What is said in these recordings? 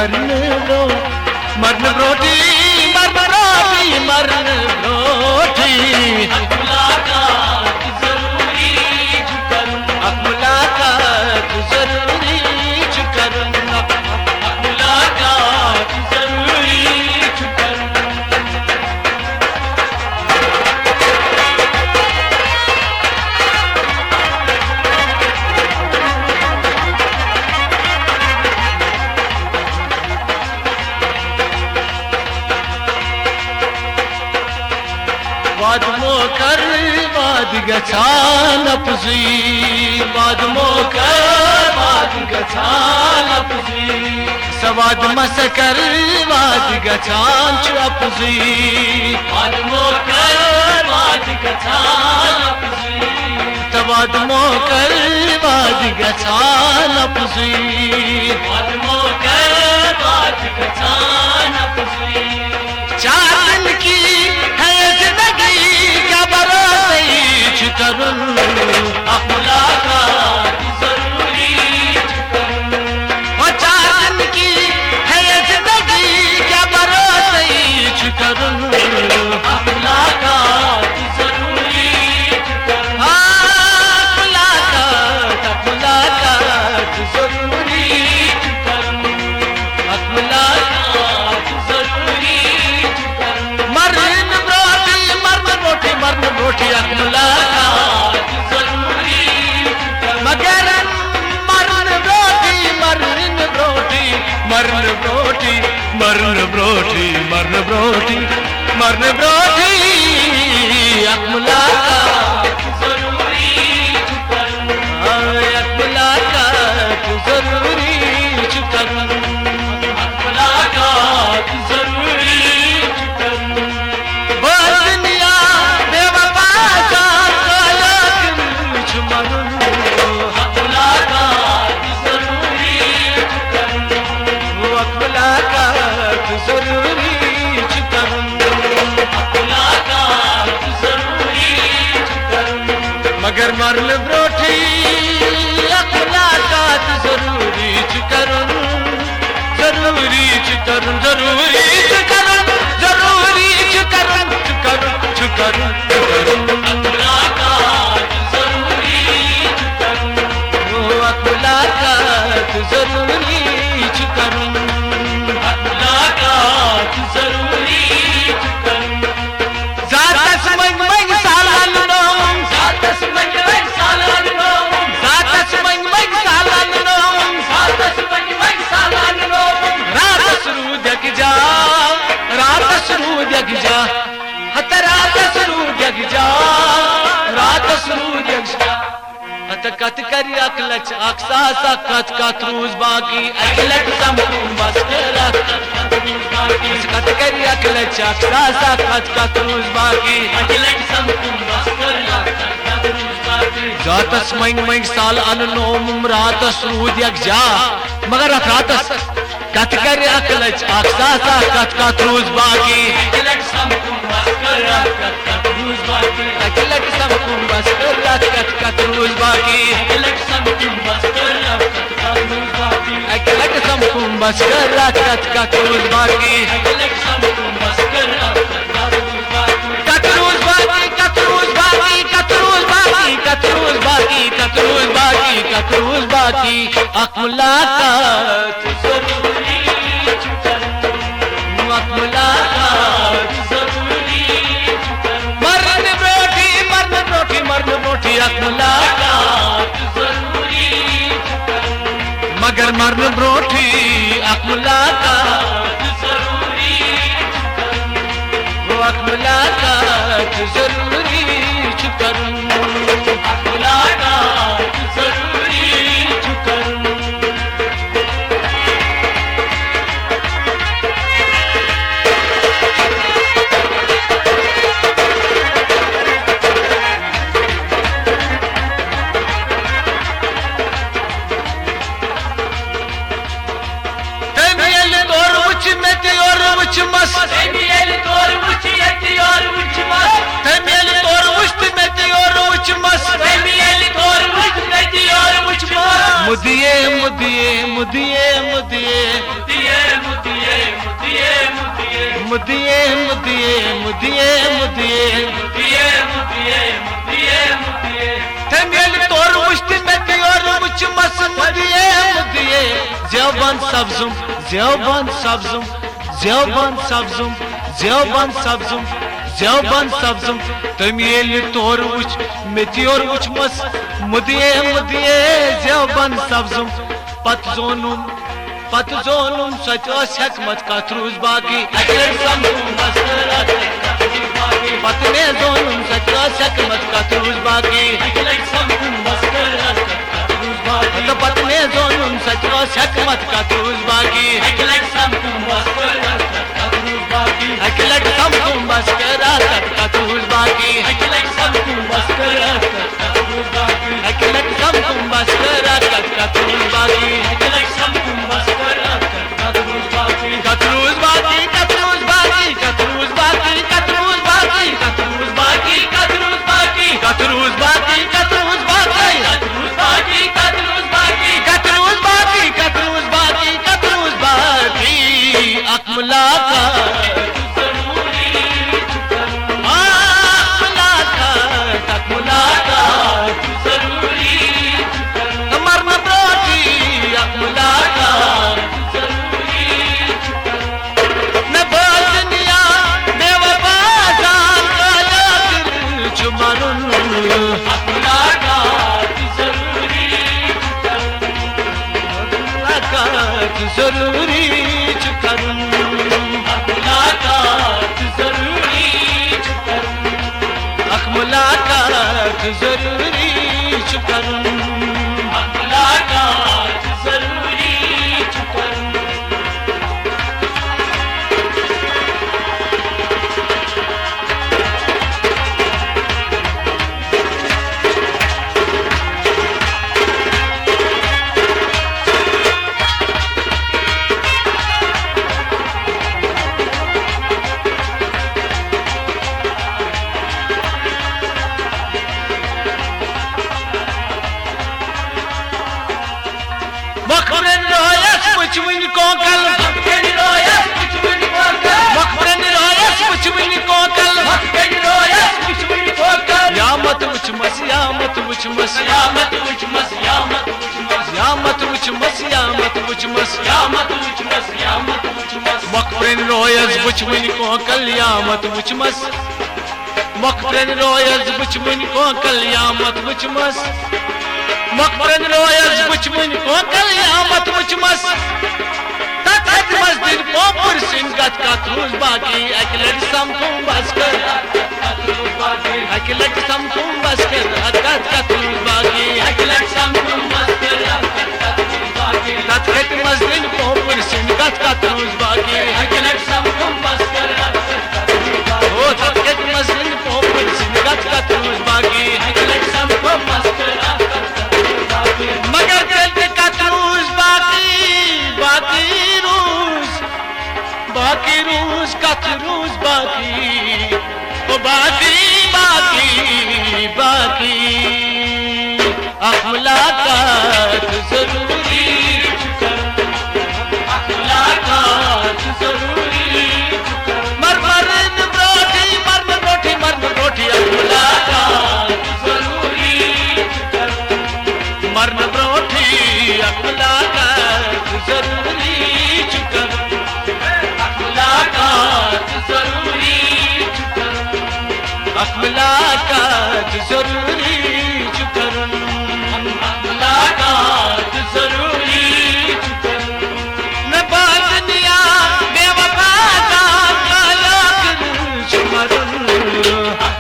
मरन ब्रोटी मरन ब्रोटी मुलाकात जरूरी करूं, मुलाकात जरूरी करूं, मुलाकात जरूरी करूं। वाद मोकर वाद गछान अपजी, वाद मोकर वाद गछान अपजी, सवाद मसकर वाद गछान अपजी, वाद मोकर वाद गछान अपजी, सवाद मोकर वाद गछान अपजी, वाद मोकर वाद गछान अपजी। चांद की है जिंदगी क्या बरोई करूं, मुलाकात जरूरी करूं, चांद की है जिंदगी क्या बरोई करूं, मुलाकात जरूरी करूं, मुलाकात मुलाकात जरूरी करूं, मुलाकात जरूरी करूं, मरन ब्रोटी मुलाकात जरूरी करूं, मगर मरन ब्रोटी मरन ब्रोटी मुलाकात जरूरी करूं, मुलाकात जरूरी करूं, मुलाकात जरूरी करूं, दुनिया बेवफा का कुछ मरूं, मुलाकात जरूरी करूं, मुलाकात जरूरी करूं, मुलाकात जरूरी करूं, मगर मरन ब्रोटी मुलाकात जरूरी करूं, जरूरी करूं, जरूरी करूं, जरूरी करूं, करूं, करूं, मुलाकात जरूरी करूं, मुलाकात जरूरी करूं, मुलाकात जरूरी करूं, जातस मंग सालन नोम, सातस मंग सालन नोम, जातस मंग सालन नोम, सातस मंग सालन नोम, रात शुरू जग जा, रात शुरू जग जा, हत रात शुरू जग जा, रात शुरू जग जा, हत कत करी अकलच अक्सासा कत रूज बाकी अकलट समकुम बस करा, कत करी अकलच अक्सासा कत रूज बाकी अखिलट समकुम बस करला, जातस मंग साल अन नोम रात शुरू जग जा, मगर रातस कत करी अकलच अक्सासा कत रूज बाकी अखिलट समकुम बस करला, रूज बाकी, अकलट समकुम बस करा कत रूज बाकी अखिलट समकुम बस करला, रूज बाकी, अकलट समकुम बस करा कत रूज बाकी अखिलट समकुम बस करला, रूज बाकी, कतरूज बाकी कतरूज बाकी कतरूज बाकी कतरूज बाकी कतरूज बाकी कतरूज बाकी मुलाकात जरूरी करूं, मुलाकात जरूरी करूं, मरन ब्रोटी मुलाकात जरूरी करूं, मगर मरन ब्रोटी मुलाकात जरूरी करूं, मुलाकात जरूरी करूं, मुलाकात जरूरी करूं, मस तेमियल तोर उच यति और उच मस, तेमियल तोर उच मेती और उच मस, तेमियल तोर उच यति और उच मस, मुदिये मुदिये मुदिये मुदिये दिए मुदिये मुदिये मुदिये मुदिये मुदिये मुदिये मुदिये मुदिये तेमेल तोर मुश्ति में दियोर मुझ मस मुदिये मुदिये ज़ेवबन सब्जुम ज़ेवबन सब्जुम ज़ेवबन सब्जुम ज़ेवबन सब्जुम ज़ेवबन सब्जुम तेमेल तोर मुझ में दियोर मुझ मस मुदिये मुदिये ज़ेवबन सब्जुम पत जोनुम सच हकमत कथरूज बाकी पतने जोनुम सच हकमत कथरूज बाकी पतने जोनुम सच हकमत कथरूज बाकी अखिलट समकुम बस करा कथरूज बाकी अखिलट समकुम बस करा कथरूज बाकी कथरूज बाकी कतरूज बाकी कतरूज बाकी कतरूज बाकी कतरूज बाकी कतरूज बाकी कतरूज बाकी कतरूज बाकी कतरूज बाकी कतरूज बाकी कतरूज बाकी कतरूज बाकी कतरूज बाकी अकमला का जरूरी चुकरूं मुलाकात जरूरी चुकरूं मुलाकात जरूरी चुकरूं मुलाकात जरूरी चुकरूं यामत वुच मस यामत वुच मस यामत वुच मस यामत वुच मस यामत वुच मस यामत वुच मस यामत वुच मस मखप्रेन रोयस वुच वन कोकल यामत वुच मस मखप्रेन रोयस वुच वन कोकल यामत वुच मस मखप्रेन रोयस वुच वन कोकल यामत वुच मस तत मस्जिद पोपुर सिंह गत कतरूज बाकी अकलट समकुम बस कर अकलट समकुम बस कर कतरूज बाकी अकलट समकुम बस कर तत मस्जिद पोपुर सिंह गत कतरूज बाकी अकलट समकुम बस कर ओ तत मस्जिद पोपुर सिंह गत कतरूज बाकी अकलट समकुम बस कर मगर चलते कतरूज बाकी बाकी रूस कतरूज बाकी ओ बाकी बाकी बाकी मुलाकात जरूरी मुलाकात जरूरी मरमरन रोटी मुलाकात जरूरी मरन रोटी मुलाकात जरूरी मुलाकात जरूरी चुकरूं मुलाकात जरूरी चुकरूं न बादनिया बेवफा का काला चुमरूं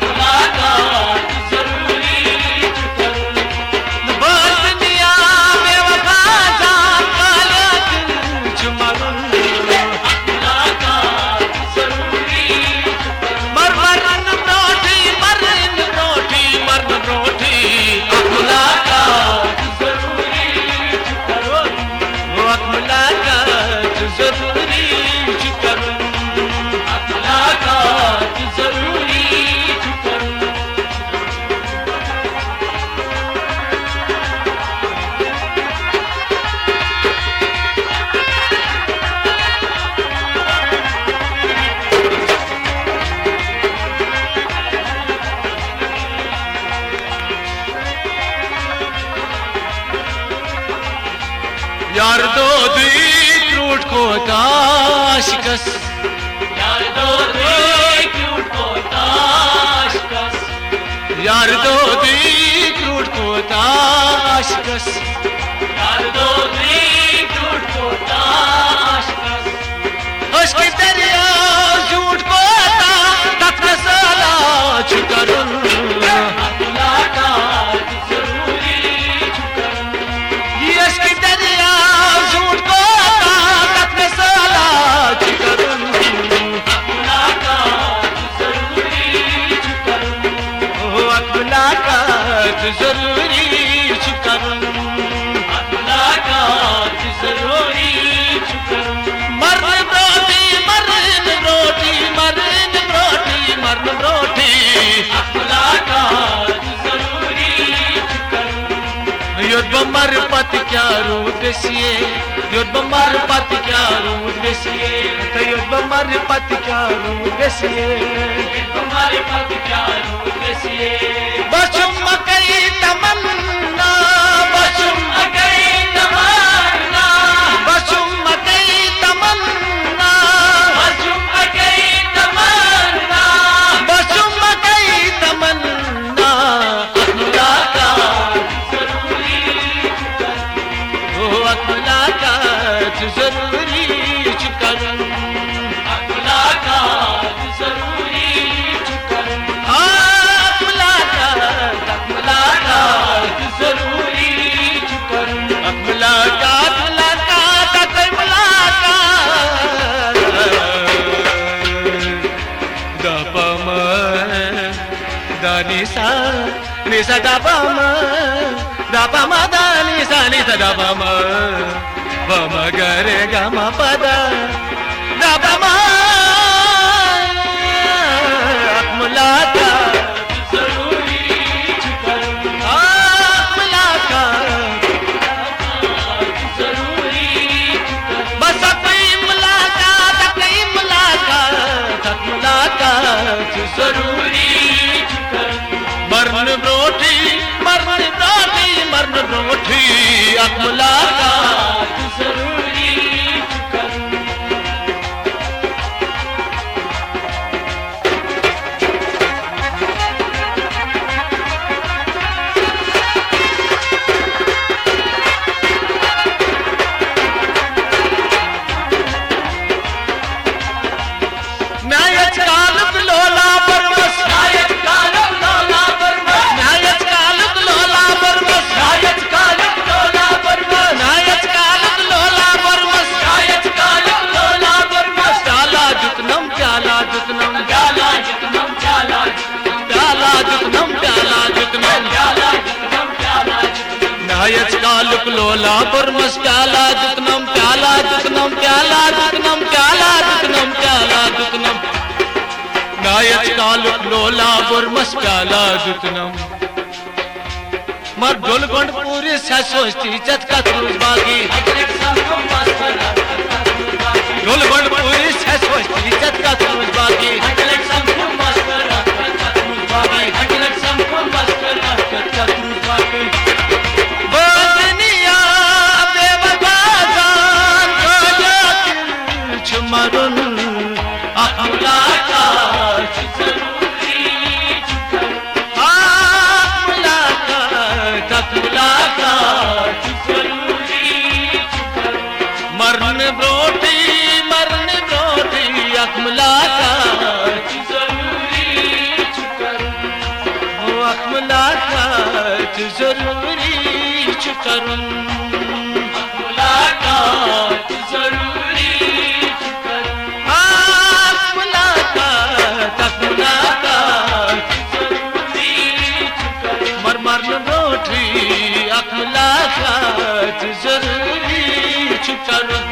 मुलाकात जरूरी चुकरूं न बादनिया बेवफा का काला चुमरूं मुलाकात जरूरी मरमरन पोता शिकस यार दो दी क्यूट पोता शिकस यार दो दी क्यूट पोता शिकस यार दो दी क्यूट पोता शिकस उसकी दरिया झूठ पोता तक साला छुकरुन मुलाकात जरूरी छुकरुन उसकी दरिया झूठ पोता तक साला छुकरुन मुलाकात जरूरी छुकरुन मुलाकात जरूरी छुकरुन मुलाकात जरूरी छुकरुन मरण ब्रोटी मरण ब्रोटी मरण ब्रोटी मरण ब्रोटी मुलाकात जरूरी छुकरुन युद्ध मर पत क्या रूप दसिए युद्ध मर पत क्या रूप दसिए युद्ध मर पत क्या रूप दसिए तुम्हारे पद क्या रूप दसिए बचुम कई तमन्ना बचुम अगई तमन्ना बचुम कई तमन्ना बचुम अगई तमन्ना बचुम कई तमन्ना मुलाकात जरूरी ओ मुलाकात जरूरी छुकरुन मुलाकात जरूरी छुकरुन मुलाकात मुलाकात जरूरी छुकरुन मुलाकात मुलाकात मुलाकात दपम दानी सा निसा दपम दपम दानी सा निसा दपम पम गरे गम पद दपम मुलाकात जरूरी छुकरुन मुलाकात जरूरी छुकरुन बस कई मुलाकात मुलाकात जरूरी छुकरुन मरण ब्रोठी मरण ब्रोठी मरण ब्रोठी मुलाकात जरूरी छुकरुन न्यायच काल लोला परमस नायक कालम लोला बर्मस न्यायच काल लोला परमस नायक कालम लोला बर्मस न्यायच काल लोला परमस नायक कालम लोला बर्मस प्याला जुतनम प्याला जुतनम प्याला जितनम प्याला जितनम प्याला जुतनम प्याला जुतनम प्याला जितनम प्याला जितनम नायच कालुक लोला परमस प्याला जुतनम प्याला जुतनम प्याला जुतनम प्याला जुतनम प्याला जुतनम नायच कालुक लोला परमस प्याला जुतनम मर ढोलगोंड पूरी ससोस्ती चटका तुझ बागी अजरक संगम मस्करा ढोलगोंड पूरी ससोस्ती चटका तुझ बागी अजरक संगम मस्करा अजरक संगम मस्करा बदनिया बेवफा जान को दिल छुमरुन मुलाकात जरूरी छुकरुन मुलाकात मुलाकात जरूरी छुकरुन मरण ब्रोटी मुलाकात जरूरी छुकरुन मुलाकात जरूरी छुकरुन मुलाकात जरूरी छुकरुन मुलाकात जरूरी छुकरुन मरण ब्रोटी मुलाकात जरूरी छुकरुन